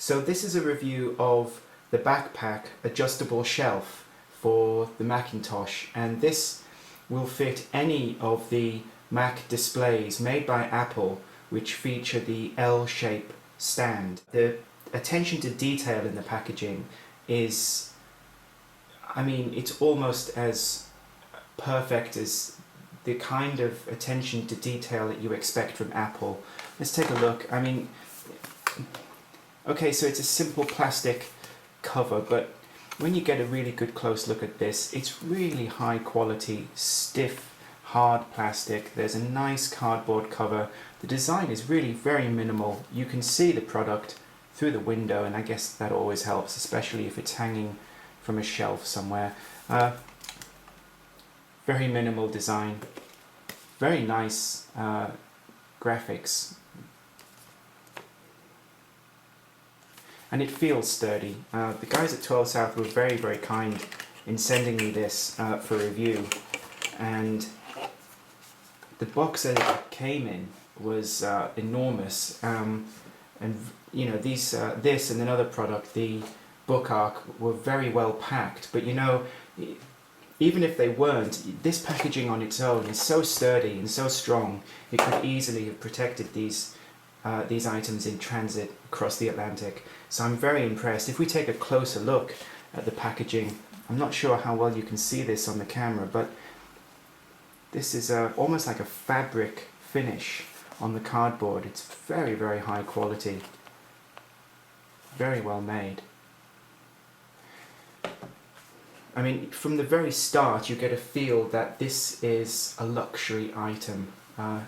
So this is a review of the BackPack adjustable shelf for the Macintosh, and this will fit any of the Mac displays made by Apple which feature the L-shape stand. The attention to detail in the packaging is, I mean, it's almost as perfect as the kind of attention to detail that you expect from Apple. Let's take a look. I mean, okay, so it's a simple plastic cover, but when you get a really good close look at this, it's really high quality, stiff, hard plastic. There's a nice cardboard cover. The design is really very minimal. You can see the product through the window, and I guess that always helps, especially if it's hanging from a shelf somewhere. Very minimal design, very nice graphics, and it feels sturdy. The guys at 12 South were very, very kind in sending me this for review, and the box that it came in was enormous, and you know, this and another product, the Book Arc, were very well packed, but you know, even if they weren't, this packaging on its own is so sturdy and so strong, it could easily have protected these items in transit across the Atlantic. So I'm very impressed. If we take a closer look at the packaging, I'm not sure how well you can see this on the camera, but this is almost like a fabric finish on the cardboard. It's very, very high quality, very well made. I mean, from the very start you get a feel that this is a luxury item,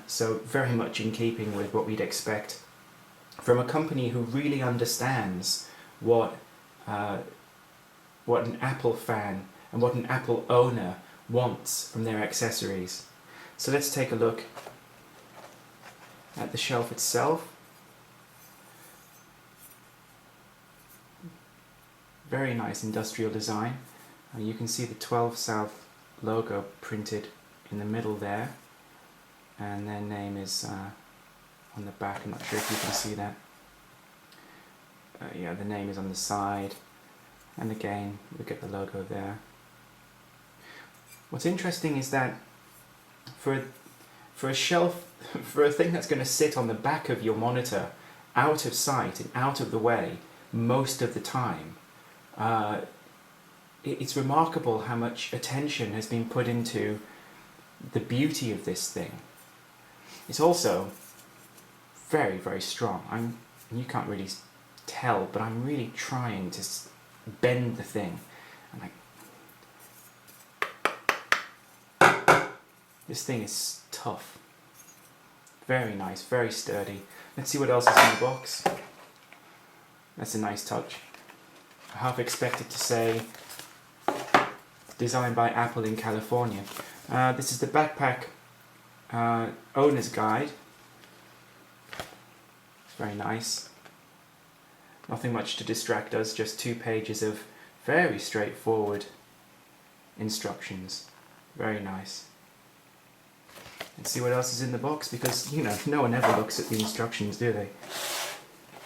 so very much in keeping with what we'd expect from a company who really understands what an Apple fan and what an Apple owner wants from their accessories. So let's take a look at the shelf itself. Very nice industrial design. You can see the 12 South logo printed in the middle there, and their name is on the back. I'm not sure if you can see that. Yeah, the name is on the side, and again we get the logo there. What's interesting is that for a shelf, for a thing that's going to sit on the back of your monitor, out of sight and out of the way most of the time, it's remarkable how much attention has been put into the beauty of this thing. It's also very, very strong. You can't really tell, but I'm really trying to bend the thing. And this thing is tough. Very nice, very sturdy. Let's see what else is in the box. That's a nice touch. I half expected to say designed by Apple in California. This is the BackPack owner's guide. It's very nice. Nothing much to distract us, just 2 pages of very straightforward instructions. Very nice. Let's see what else is in the box, because, you know, no one ever looks at the instructions, do they?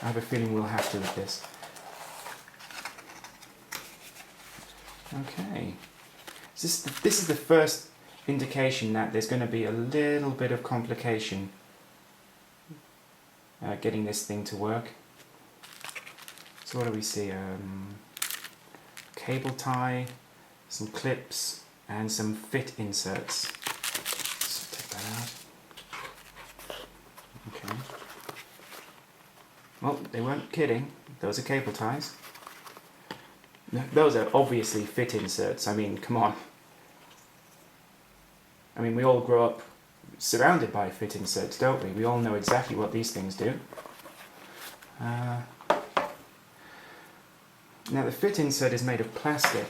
I have a feeling we'll have to with this. Okay. This is the first indication that there's going to be a little bit of complication getting this thing to work. So what do we see? Cable tie, some clips, and some fit inserts. Let's take that out. Okay. Well, they weren't kidding. Those are cable ties. Those are obviously fit inserts. I mean, come on. I mean, we all grow up surrounded by fit inserts, don't we? We all know exactly what these things do. Now, the fit insert is made of plastic.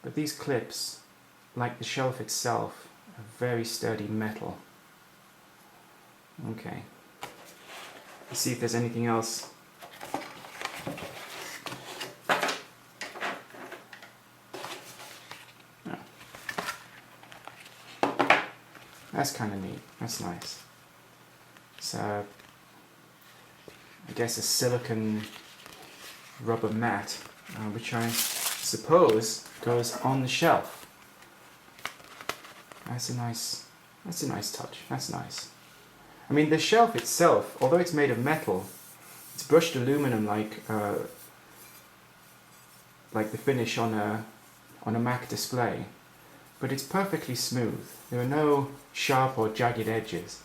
But these clips, like the shelf itself, are very sturdy metal. Okay. Let's see if there's anything else. Oh. That's kind of neat. That's nice. It's I guess a silicone rubber mat, which I suppose goes on the shelf. That's a nice touch. That's nice. I mean, the shelf itself, although it's made of metal, it's brushed aluminum like the finish on a Mac display, but it's perfectly smooth. There are no sharp or jagged edges.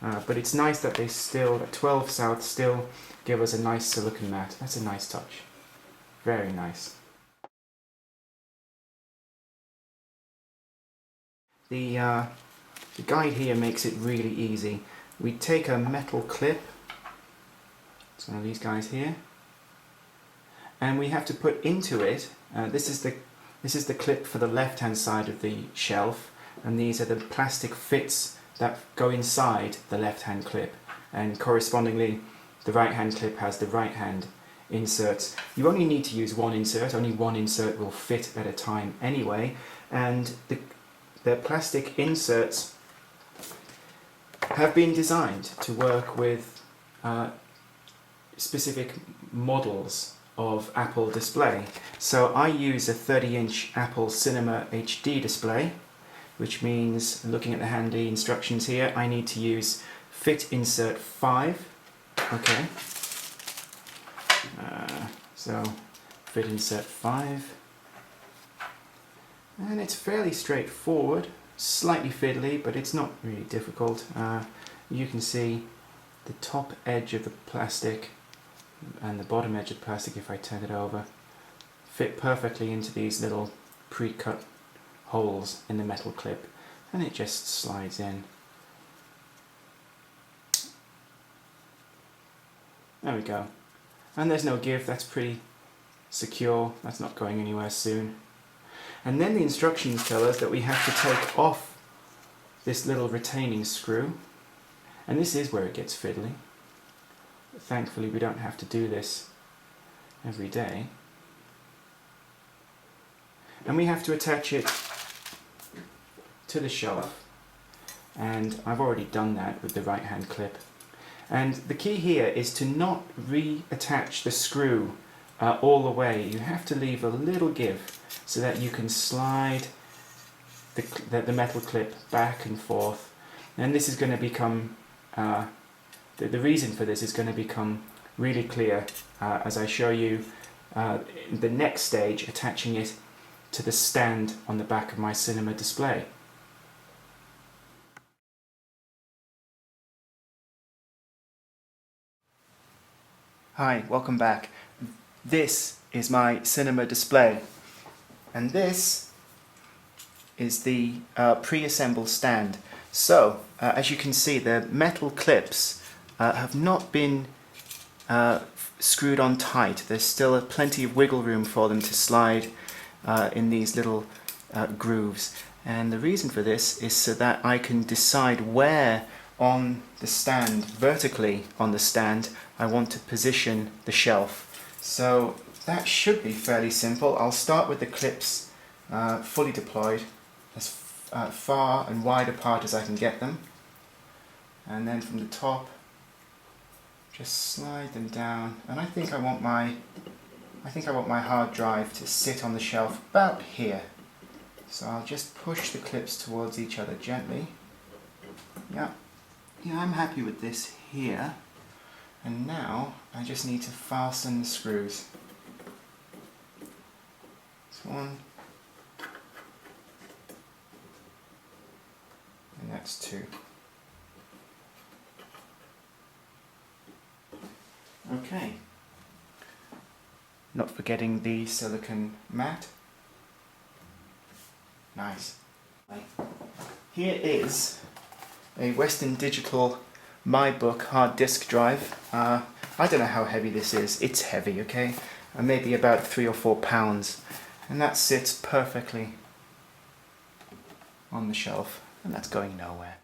But it's nice that they still, at 12 South, still give us a nice silicone mat. That's a nice touch. Very nice. The guide here makes it really easy. We take a metal clip, it's one of these guys here, and we have to put into it, this is the clip for the left hand side of the shelf, and these are the plastic fits that go inside the left hand clip, and correspondingly the right hand clip has the right hand inserts. You only need to use one insert, only one insert will fit at a time anyway, and the plastic inserts have been designed to work with specific models of Apple display. So I use a 30-inch Apple Cinema HD display, which means, looking at the handy instructions here, I need to use fit insert 5. Okay. So fit insert 5. And it's fairly straightforward, slightly fiddly, but it's not really difficult. You can see the top edge of the plastic and the bottom edge of the plastic, if I turn it over, fit perfectly into these little pre-cut holes in the metal clip, and it just slides in. There we go. And there's no give, that's pretty secure, that's not going anywhere soon. And then the instructions tell us that we have to take off this little retaining screw, and this is where it gets fiddly. But thankfully we don't have to do this every day. And we have to attach it to the shelf, and I've already done that with the right hand clip. And the key here is to not reattach the screw all the way. You have to leave a little give so that you can slide the metal clip back and forth. And this is going to become, the reason for this is going to become really clear as I show you the next stage, attaching it to the stand on the back of my cinema display. Hi, welcome back. This is my cinema display, and this is the pre-assembled stand. So, as you can see, the metal clips have not been screwed on tight. There's still plenty of wiggle room for them to slide in these little grooves. And the reason for this is so that I can decide where on the stand, vertically on the stand, I want to position the shelf. So that should be fairly simple. I'll start with the clips fully deployed, as far and wide apart as I can get them, and then from the top just slide them down. And I think I want my hard drive to sit on the shelf about here. So I'll just push the clips towards each other gently. Yeah, I'm happy with this here. And now I just need to fasten the screws. That's one. And that's two. Okay. Not forgetting the silicone mat. Nice. Here is a Western Digital MyBook hard disk drive. I don't know how heavy this is. It's heavy, okay? Maybe about 3 or 4 pounds. And that sits perfectly on the shelf, and that's going nowhere.